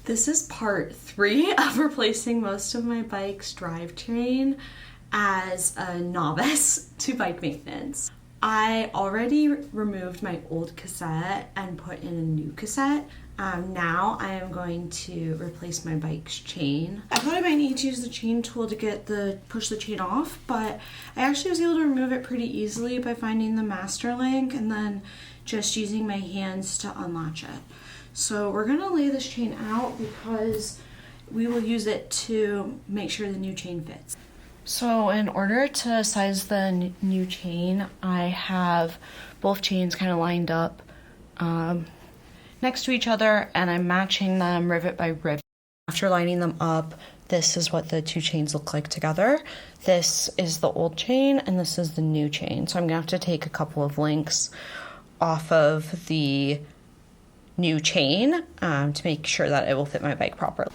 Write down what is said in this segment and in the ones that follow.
This is part 3 of replacing most of my bike's drivetrain as a novice to bike maintenance. I already removed my old cassette and put in a new cassette. Now I am going to replace my bike's chain. I thought I might need to use the chain tool to push the chain off, but I actually was able to remove it pretty easily by finding the master link and then just using my hands to unlatch it. So we're gonna lay this chain out because we will use it to make sure the new chain fits. So in order to size the new chain, I have both chains kind of lined up next to each other, and I'm matching them rivet by rivet. After lining them up, this is what the two chains look like together. This is the old chain and this is the new chain. So I'm gonna have to take a couple of links off of the new chain to make sure that it will fit my bike properly.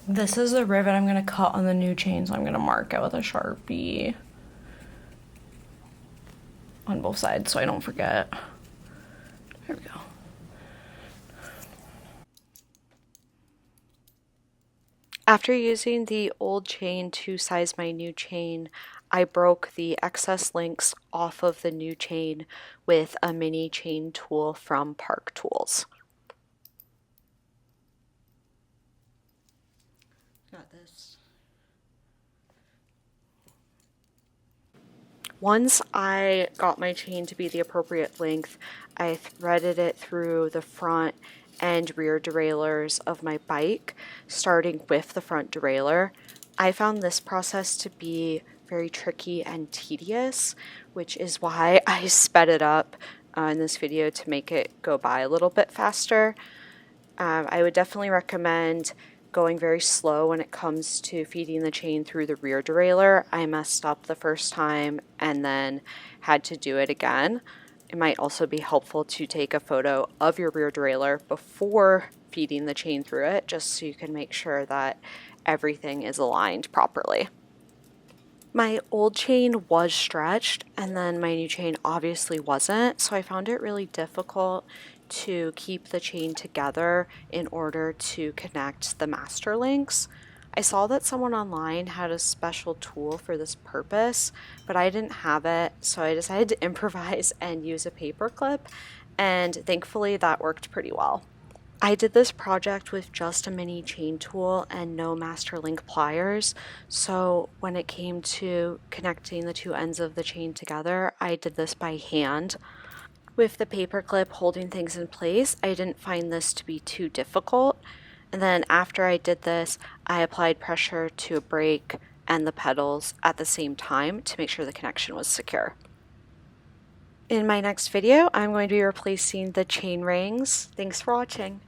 This is the rivet I'm going to cut on the new chain, so I'm going to mark it with a Sharpie on both sides so I don't forget. There we go. After using the old chain to size my new chain, I broke the excess links off of the new chain with a mini chain tool from Park Tools. Got this. Once I got my chain to be the appropriate length, I threaded it through the front and rear derailleurs of my bike, starting with the front derailleur. I found this process to be very tricky and tedious, which is why I sped it up in this video to make it go by a little bit faster. I would definitely recommend going very slow when it comes to feeding the chain through the rear derailleur. I messed up the first time and then had to do it again. It might also be helpful to take a photo of your rear derailleur before feeding the chain through it, just so you can make sure that everything is aligned properly. My old chain was stretched and then my new chain obviously wasn't, so I found it really difficult to keep the chain together in order to connect the master links. I saw that someone online had a special tool for this purpose, but I didn't have it, so I decided to improvise and use a paper clip, and thankfully that worked pretty well. I did this project with just a mini chain tool and no master link pliers, so when it came to connecting the two ends of the chain together, I did this by hand. With the paper clip holding things in place, I didn't find this to be too difficult. And then after I did this, I applied pressure to a brake and the pedals at the same time to make sure the connection was secure. In my next video, I'm going to be replacing the chain rings. Thanks for watching.